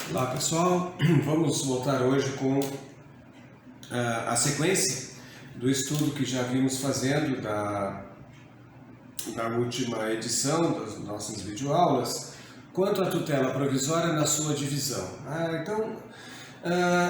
Olá pessoal, vamos voltar hoje com a sequência do estudo que já vimos fazendo da última edição das nossas videoaulas quanto à tutela provisória na sua divisão.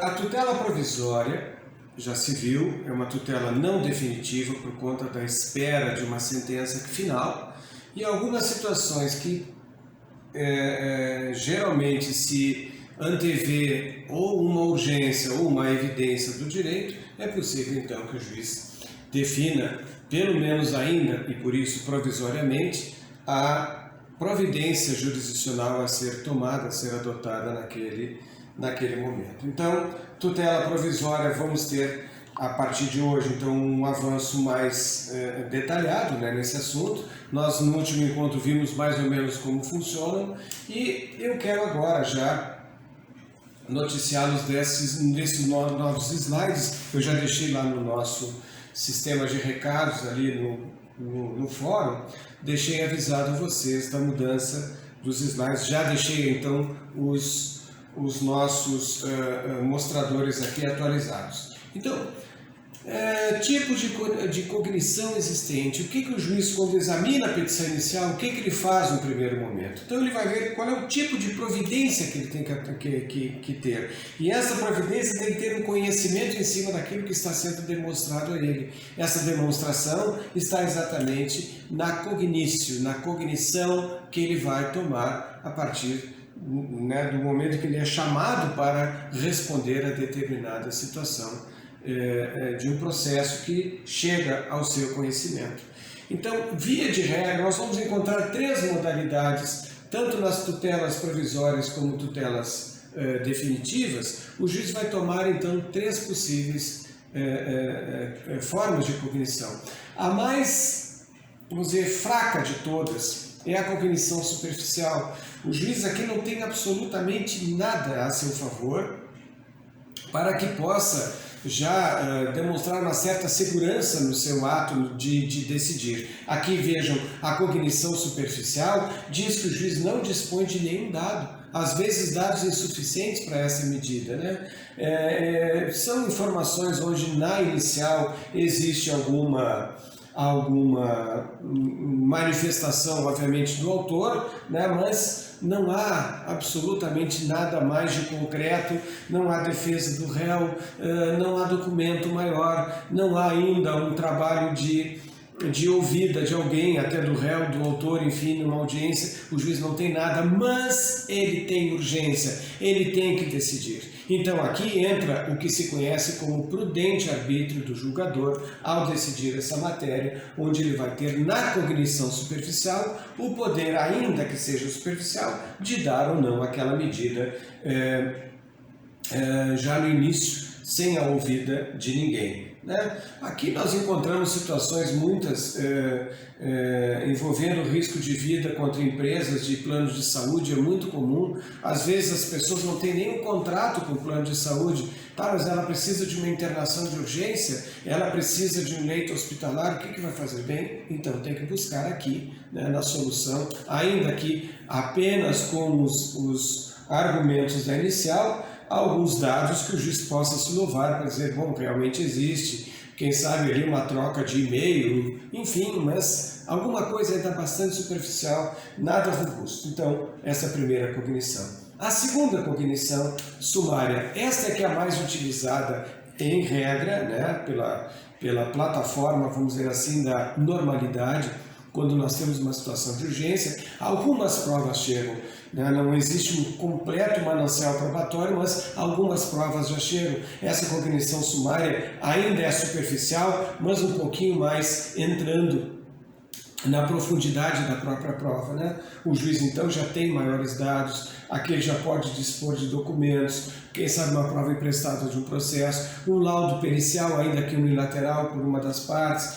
A tutela provisória, já se viu, é uma tutela não definitiva por conta da espera de uma sentença final e algumas situações que geralmente se antevê ou uma urgência ou uma evidência do direito, é possível então que o juiz defina, pelo menos ainda, e por isso provisoriamente, a providência jurisdicional a ser tomada, a ser adotada naquele momento. Então, tutela provisória, vamos ter a partir de hoje então um avanço mais detalhado nesse assunto. Nós no último encontro vimos mais ou menos como funcionam e eu quero agora já noticiá-los desses novos slides. Eu já deixei lá no nosso sistema de recados ali no fórum, deixei avisado vocês da mudança dos slides, já deixei então os nossos mostradores aqui atualizados. Então, tipo de cognição existente, o que o juiz, quando examina a petição inicial, o que ele faz no primeiro momento? Então ele vai ver qual é o tipo de providência que ele tem que ter. E essa providência tem que ter um conhecimento em cima daquilo que está sendo demonstrado a ele. Essa demonstração está exatamente na cognitio, na cognição que ele vai tomar a partir do momento que ele é chamado para responder a determinada situação de um processo que chega ao seu conhecimento. Então, via de regra, nós vamos encontrar três modalidades, tanto nas tutelas provisórias como tutelas definitivas. O juiz vai tomar, então, três possíveis formas de cognição. A mais, vamos dizer, fraca de todas é a cognição superficial. O juiz aqui não tem absolutamente nada a seu favor para que possa já demonstrar uma certa segurança no seu ato de decidir. Aqui vejam, a cognição superficial diz que o juiz não dispõe de nenhum dado, às vezes dados insuficientes para essa medida, né? São informações onde na inicial existe alguma manifestação, obviamente, do autor, né? Mas não há absolutamente nada mais de concreto, não há defesa do réu, não há documento maior, não há ainda um trabalho de ouvida de alguém, até do réu, do autor, enfim, numa audiência. O juiz não tem nada, mas ele tem urgência, ele tem que decidir. Então aqui entra o que se conhece como prudente arbítrio do julgador ao decidir essa matéria, onde ele vai ter na cognição superficial o poder, ainda que seja superficial, de dar ou não aquela medida já no início, sem a ouvida de ninguém. Aqui nós encontramos situações muitas envolvendo risco de vida contra empresas de planos de saúde, é muito comum. Às vezes as pessoas não têm nenhum contrato com o plano de saúde, mas ela precisa de uma internação de urgência, ela precisa de um leito hospitalar, o que vai fazer bem? Então tem que buscar aqui, na solução, ainda que apenas com os argumentos da inicial, alguns dados que o juiz possa se louvar para dizer, bom, realmente existe, quem sabe ali uma troca de e-mail, enfim, mas alguma coisa ainda bastante superficial, nada robusto. Então, essa é a primeira cognição. A segunda cognição sumária, esta é que é a mais utilizada em regra, pela plataforma, vamos dizer assim, da normalidade, quando nós temos uma situação de urgência. Algumas provas chegam, não existe um completo manancial probatório, mas algumas provas já chegam. Essa cognição sumária ainda é superficial, mas um pouquinho mais entrando na profundidade da própria prova. O juiz então já tem maiores dados, aqui ele já pode dispor de documentos, quem sabe uma prova emprestada de um processo, um laudo pericial, ainda que unilateral por uma das partes,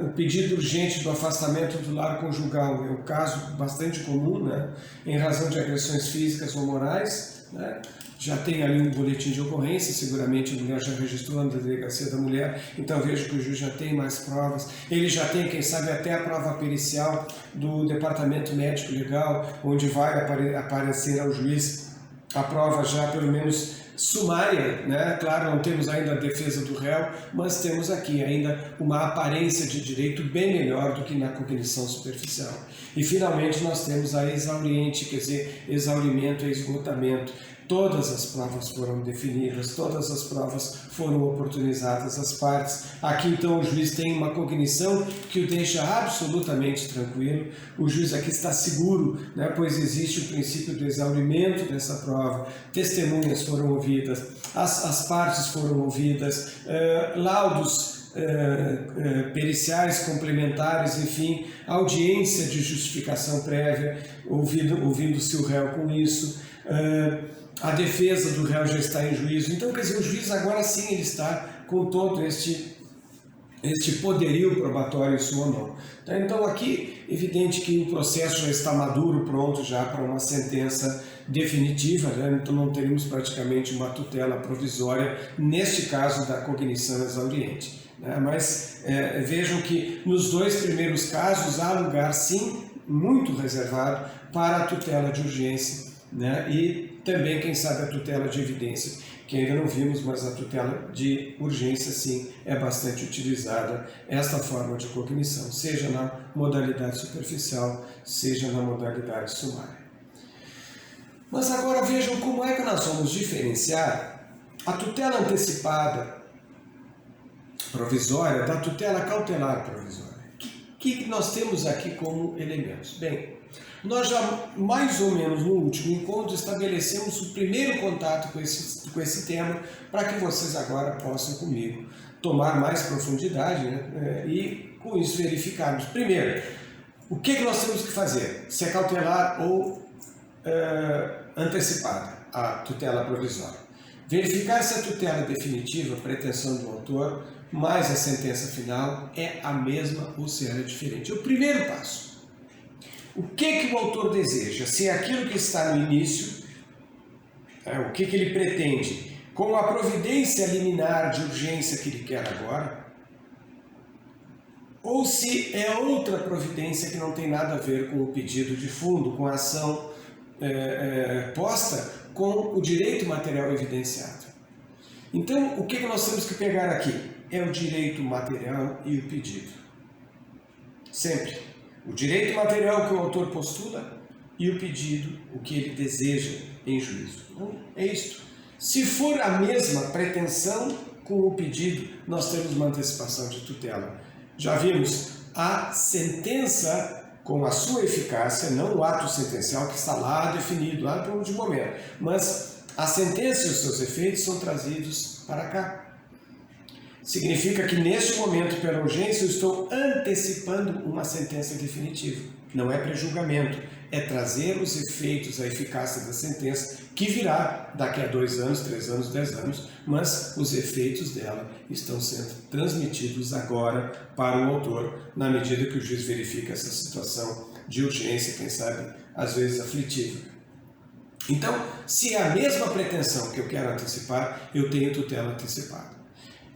o pedido urgente do afastamento do lar conjugal, é um caso bastante comum, em razão de agressões físicas ou morais, né? Já tem ali um boletim de ocorrência, seguramente a mulher já registrou na delegacia da mulher, então vejo que o juiz já tem mais provas, ele já tem, quem sabe, até a prova pericial do departamento médico legal, onde vai aparecer ao juiz a prova já pelo menos sumária, né? Claro, não temos ainda a defesa do réu, mas temos aqui ainda uma aparência de direito bem melhor do que na cognição superficial. E finalmente nós temos a exauriente, quer dizer, exaurimento e esgotamento. Todas as provas foram definidas, todas as provas foram oportunizadas às partes. Aqui então o juiz tem uma cognição que o deixa absolutamente tranquilo. O juiz aqui está seguro, né, pois existe o princípio do exaurimento dessa prova. Testemunhas foram ouvidas, as partes foram ouvidas, laudos periciais complementares, enfim, audiência de justificação prévia, ouvindo-se o réu com isso. A defesa do réu já está em juízo. Então, quer dizer, o juiz agora sim ele está com todo este poderio probatório em sua mão. Então aqui, evidente que o processo já está maduro, pronto já para uma sentença definitiva, né? Então não teremos praticamente uma tutela provisória, neste caso da cognição exauriente, né? Mas vejam que nos dois primeiros casos há lugar sim, muito reservado, para a tutela de urgência, né? E também, quem sabe, a tutela de evidência, que ainda não vimos, mas a tutela de urgência, sim, é bastante utilizada, esta forma de cognição, seja na modalidade superficial, seja na modalidade sumária. Mas agora vejam como é que nós vamos diferenciar a tutela antecipada provisória da tutela cautelar provisória. O que nós temos aqui como elementos? Bem, nós já, mais ou menos no último encontro, estabelecemos o primeiro contato com esse tema, para que vocês agora possam comigo tomar mais profundidade, né? E com isso verificarmos. Primeiro, o que nós temos que fazer? Se é cautelar ou antecipada a tutela provisória. Verificar se a tutela definitiva, pretensão do autor, mais a sentença final é a mesma ou se ela é diferente. O primeiro passo. O que o autor deseja? Se é aquilo que está no início, o que ele pretende, com a providência liminar de urgência que ele quer agora, ou se é outra providência que não tem nada a ver com o pedido de fundo, com a ação posta com o direito material evidenciado. Então, o que nós temos que pegar aqui? É o direito material e o pedido. Sempre. O direito material que o autor postula e o pedido, o que ele deseja em juízo. Então, é isto. Se for a mesma pretensão com o pedido, nós temos uma antecipação de tutela. Já vimos a sentença com a sua eficácia, não o ato sentencial que está lá definido, lá no último momento, mas a sentença e os seus efeitos são trazidos para cá. Significa que neste momento, pela urgência, eu estou antecipando uma sentença definitiva. Não é prejulgamento, é trazer os efeitos, a eficácia da sentença, que virá daqui a 2 anos, 3 anos, 10 anos, mas os efeitos dela estão sendo transmitidos agora para o autor, na medida que o juiz verifica essa situação de urgência, quem sabe, às vezes aflitiva. Então, se é a mesma pretensão que eu quero antecipar, eu tenho tutela antecipada.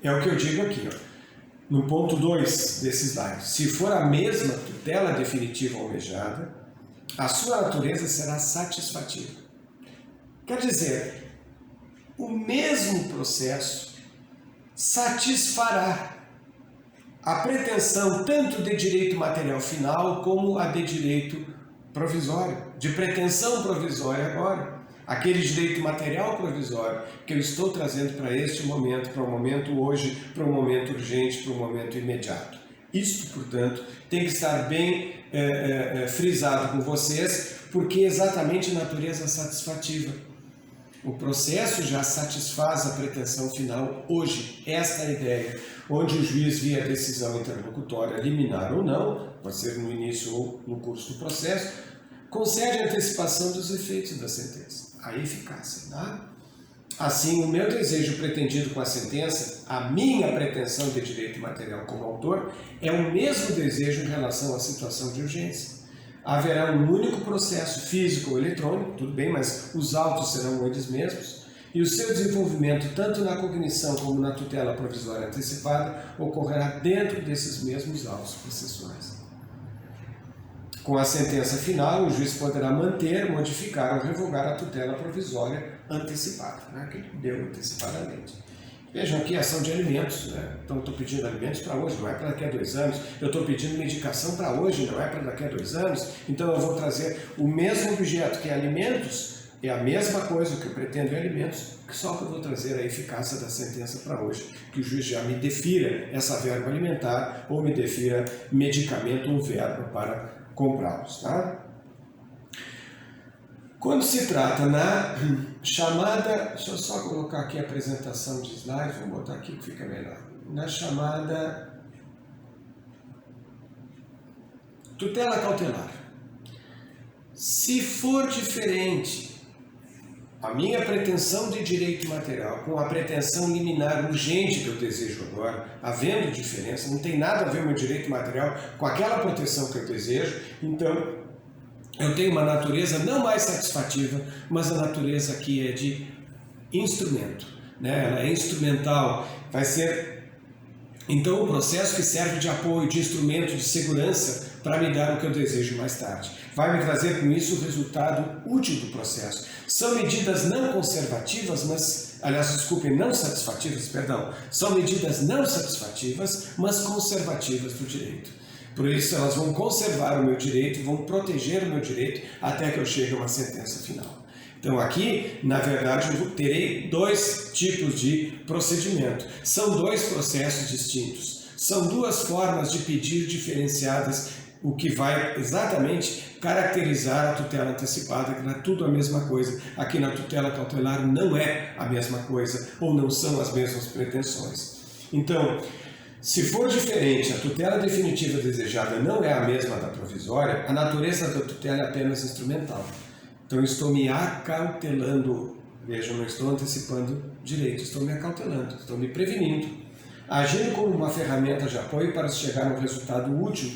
É o que eu digo aqui, ó, no ponto 2 desse slide. Se for a mesma tutela definitiva almejada, a sua natureza será satisfativa. Quer dizer, o mesmo processo satisfará a pretensão tanto de direito material final como a de direito provisório, de pretensão provisória agora. Aquele direito material provisório que eu estou trazendo para este momento, para o momento hoje, para o momento urgente, para o momento imediato. Isto, portanto, tem que estar bem frisado com vocês, porque é exatamente natureza satisfativa. O processo já satisfaz a pretensão final hoje. Esta é a ideia, onde o juiz via a decisão interlocutória liminar ou não, pode ser no início ou no curso do processo, concede a antecipação dos efeitos da sentença. A eficácia, tá? Assim, o meu desejo pretendido com a sentença, a minha pretensão de direito material como autor, é o mesmo desejo em relação à situação de urgência. haverá um único processo físico ou eletrônico, tudo bem, mas os autos serão eles mesmos, e o seu desenvolvimento, tanto na cognição como na tutela provisória antecipada, ocorrerá dentro desses mesmos autos processuais. Com a sentença final, o juiz poderá manter, modificar ou revogar a tutela provisória antecipada, né, que ele deu antecipadamente. Vejam aqui a ação de alimentos, né? Então eu estou pedindo alimentos para hoje, não é para daqui a 2 anos. Eu estou pedindo medicação para hoje, não é para daqui a 2 anos. Então eu vou trazer o mesmo objeto que é alimentos, é a mesma coisa que eu pretendo em alimentos, só que eu vou trazer a eficácia da sentença para hoje, que o juiz já me defira essa verba alimentar ou me defira medicamento ou verba para comprá-los, tá? Quando se trata na chamada, deixa eu só colocar aqui a apresentação de slides, vou botar aqui que fica melhor. Na chamada tutela cautelar. Se for diferente a minha pretensão de direito material com a pretensão liminar urgente que eu desejo agora, havendo diferença, não tem nada a ver o meu direito material com aquela proteção que eu desejo, então eu tenho uma natureza não mais satisfativa, mas a natureza aqui é de instrumento, né? Ela é instrumental, vai ser então um processo que serve de apoio, de instrumento, de segurança para me dar o que eu desejo mais tarde. Vai me trazer com isso o resultado útil do processo. São medidas não conservativas, mas, aliás, desculpem, não satisfativas, perdão, são medidas não satisfativas, mas conservativas do direito. Por isso, elas vão conservar o meu direito, vão proteger o meu direito até que eu chegue a uma sentença final. Então, aqui, na verdade, eu terei 2 tipos de procedimento. São 2 processos distintos. São 2 formas de pedir diferenciadas, o que vai exatamente caracterizar a tutela antecipada, que não é tudo a mesma coisa. Aqui na tutela cautelar não é a mesma coisa, ou não são as mesmas pretensões. Então, se for diferente, a tutela definitiva desejada não é a mesma da provisória, a natureza da tutela é apenas instrumental. Então, estou me acautelando, veja, não estou antecipando direito, estou me acautelando, estou me prevenindo, agindo como uma ferramenta de apoio para chegar ao resultado útil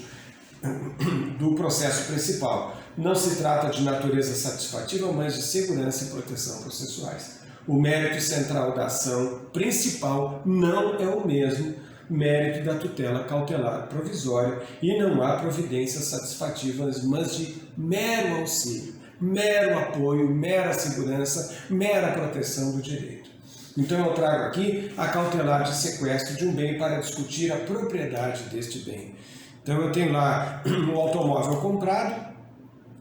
do processo principal. Não se trata de natureza satisfativa, mas de segurança e proteção processuais. O mérito central da ação principal não é o mesmo mérito da tutela cautelar provisória e não há providências satisfativas, mas de mero auxílio, mero apoio, mera segurança, mera proteção do direito. Então eu trago aqui a cautelar de sequestro de um bem para discutir a propriedade deste bem. Então eu tenho lá um automóvel comprado,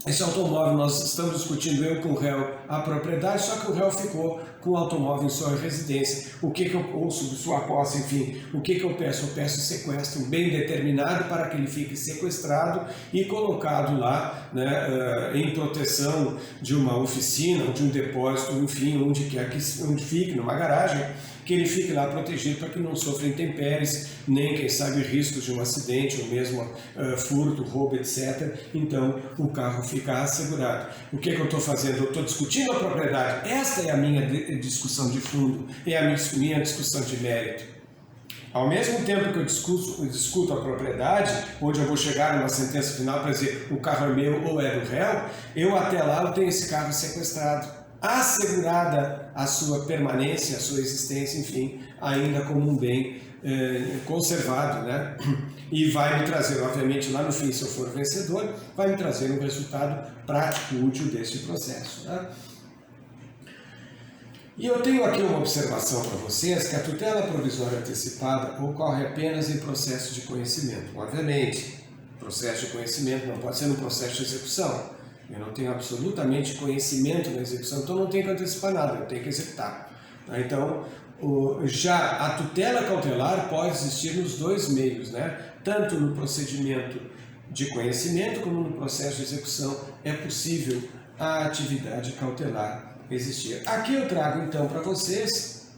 esse automóvel nós estamos discutindo eu com o réu a propriedade, só que o réu ficou com o automóvel em sua residência. O que eu, ou sob sua posse, enfim, o que eu peço? Eu peço sequestro, um bem determinado para que ele fique sequestrado e colocado lá, né, em proteção de uma oficina, ou de um depósito, enfim, onde quer que onde fique, numa garagem, que ele fique lá protegido para que não sofra intempéries, nem, quem sabe, riscos de um acidente, ou mesmo furto, roubo, etc. Então, o carro fica assegurado. O que eu estou fazendo? Eu estou discutindo a propriedade. Esta é a minha discussão de fundo, é a minha discussão de mérito. Ao mesmo tempo que eu discuto a propriedade, onde eu vou chegar numa sentença final para dizer o carro é meu ou é do réu, eu até lá eu tenho esse carro sequestrado, assegurada a sua permanência, a sua existência, enfim, ainda como um bem conservado, né? E vai me trazer, obviamente, lá no fim, se eu for vencedor, vai me trazer um resultado prático, útil deste processo, né? E eu tenho aqui uma observação para vocês, que a tutela provisória antecipada ocorre apenas em processo de conhecimento. Obviamente, processo de conhecimento não pode ser um processo de execução. Eu não tenho absolutamente conhecimento na execução, então não tenho que antecipar nada, eu tenho que executar. Então, já a tutela cautelar pode existir nos 2 meios, né? Tanto no procedimento de conhecimento como no processo de execução é possível a atividade cautelar existir. Aqui eu trago então para vocês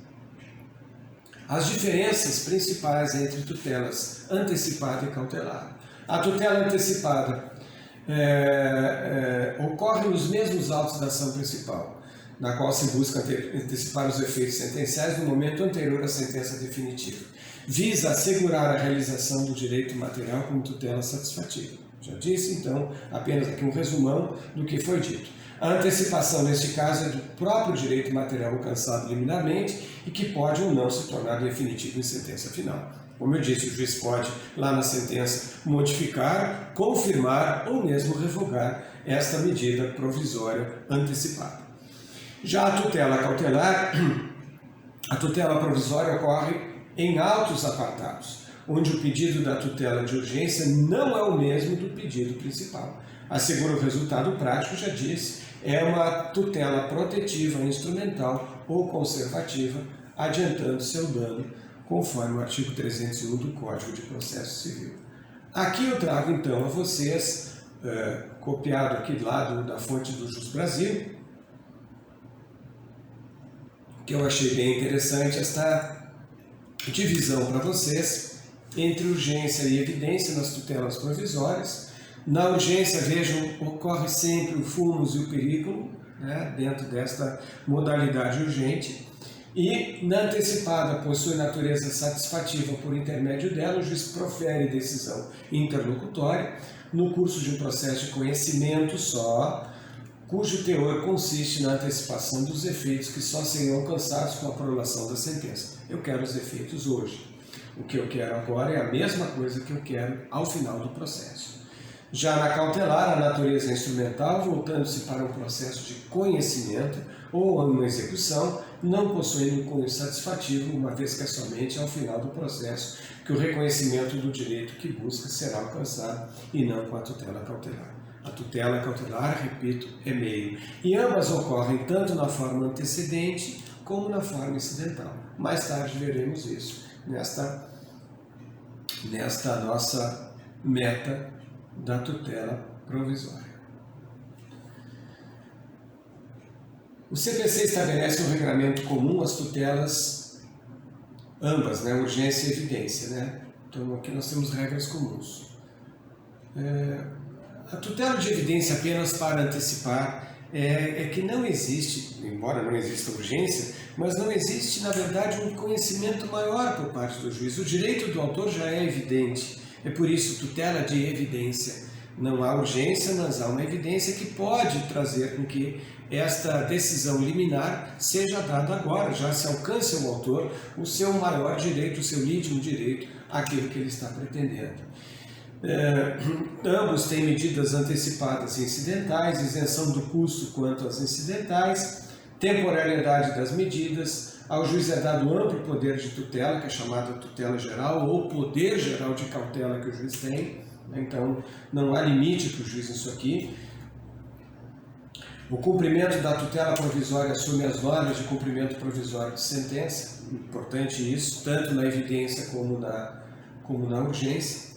as diferenças principais entre tutelas antecipada e cautelar. A tutela antecipada ocorre nos mesmos autos da ação principal, na qual se busca antecipar os efeitos sentenciais no momento anterior à sentença definitiva. Visa assegurar a realização do direito material como tutela satisfativa. Já disse, então, apenas aqui um resumão do que foi dito. A antecipação, neste caso, é do próprio direito material alcançado liminarmente e que pode ou não se tornar definitivo em sentença final. Como eu disse, o juiz pode, lá na sentença, modificar, confirmar ou mesmo revogar esta medida provisória antecipada. Já a tutela cautelar, a tutela provisória ocorre em autos apartados, onde o pedido da tutela de urgência não é o mesmo do pedido principal. Assegura o resultado prático, já disse, é uma tutela protetiva, instrumental ou conservativa, adiantando seu dano, conforme o artigo 301 do Código de Processo Civil. Aqui eu trago então a vocês, copiado aqui da fonte do Jus Brasil, que eu achei bem interessante esta divisão para vocês entre urgência e evidência nas tutelas provisórias. Na urgência, vejam, ocorre sempre o fumus e o periculum, né, dentro desta modalidade urgente. E na antecipada possui natureza satisfativa por intermédio dela, o juiz profere decisão interlocutória no curso de um processo de conhecimento só, cujo teor consiste na antecipação dos efeitos que só seriam alcançados com a prolação da sentença. Eu quero os efeitos hoje. O que eu quero agora é a mesma coisa que eu quero ao final do processo. Já na cautelar, a natureza instrumental, voltando-se para um processo de conhecimento ou uma execução, não possuindo um cunho satisfativo, uma vez que é somente ao final do processo que o reconhecimento do direito que busca será alcançado e não com a tutela cautelar. A tutela cautelar, repito, é meio. E ambas ocorrem tanto na forma antecedente como na forma incidental. Mais tarde veremos isso nesta nossa meta da tutela provisória. O CPC estabelece um regramento comum às tutelas, ambas, né, urgência e evidência, né? Então aqui nós temos regras comuns. A tutela de evidência apenas para antecipar é que não existe, embora não exista urgência, mas não existe, na verdade, um conhecimento maior por parte do juiz. O direito do autor já é evidente, é por isso tutela de evidência. Não há urgência, mas há uma evidência que pode trazer com que esta decisão liminar seja dada agora, já se alcance ao autor o seu maior direito, o seu legítimo direito, aquilo que ele está pretendendo. Ambos têm medidas antecipadas e incidentais, isenção do custo quanto às incidentais, temporalidade das medidas. Ao juiz é dado amplo poder de tutela, que é chamada tutela geral, ou poder geral de cautela que o juiz tem. Então, não há limite para o juiz nisso aqui. O cumprimento da tutela provisória assume as normas de cumprimento provisório de sentença. Importante isso, tanto na evidência como na urgência.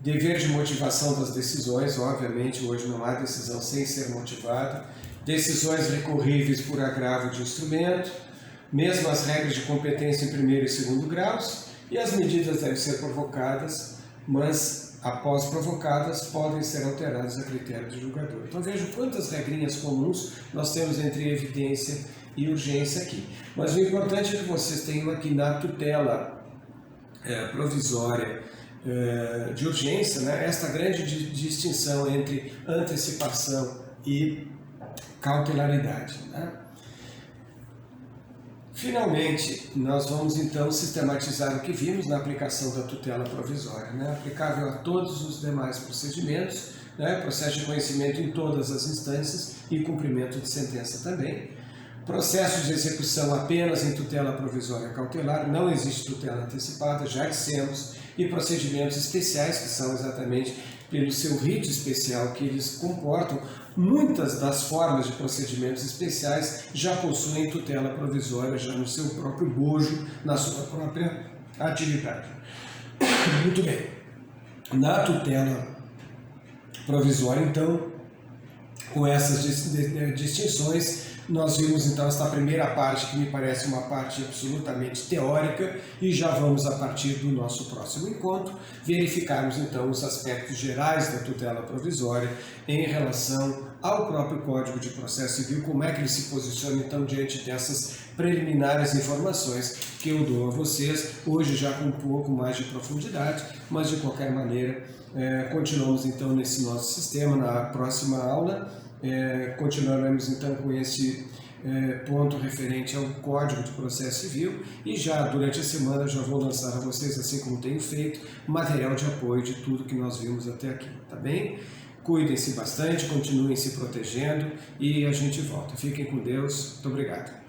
Dever de motivação das decisões, obviamente, hoje não há decisão sem ser motivada. Decisões recorríveis por agravo de instrumento, mesmo as regras de competência em primeiro e segundo graus, e as medidas devem ser provocadas, mas após provocadas podem ser alteradas a critério do julgador. Então vejam quantas regrinhas comuns nós temos entre evidência e urgência aqui. Mas o importante é que vocês tenham aqui na tutela provisória de urgência, né, esta grande distinção entre antecipação e cautelaridade. Né? Finalmente, nós vamos então sistematizar o que vimos na aplicação da tutela provisória, né, aplicável a todos os demais procedimentos, né, processo de conhecimento em todas as instâncias e cumprimento de sentença também. Processo de execução apenas em tutela provisória cautelar, não existe tutela antecipada, já dissemos, e procedimentos especiais, que são exatamente pelo seu rito especial que eles comportam. Muitas das formas de procedimentos especiais já possuem tutela provisória, já no seu próprio bojo, na sua própria atividade. Muito bem. Na tutela provisória, então, com essas distinções, nós vimos então esta primeira parte, que me parece uma parte absolutamente teórica, e já vamos, a partir do nosso próximo encontro, verificarmos então os aspectos gerais da tutela provisória em relação ao próprio Código de Processo Civil, como é que ele se posiciona então diante dessas preliminares informações que eu dou a vocês, hoje já com um pouco mais de profundidade, mas de qualquer maneira continuamos então nesse nosso sistema. Na próxima aula continuaremos então com esse ponto referente ao Código de Processo Civil, e já durante a semana já vou lançar a vocês, assim como tenho feito, material de apoio de tudo que nós vimos até aqui, tá bem? Cuidem-se bastante, continuem se protegendo e a gente volta. Fiquem com Deus. Muito obrigado.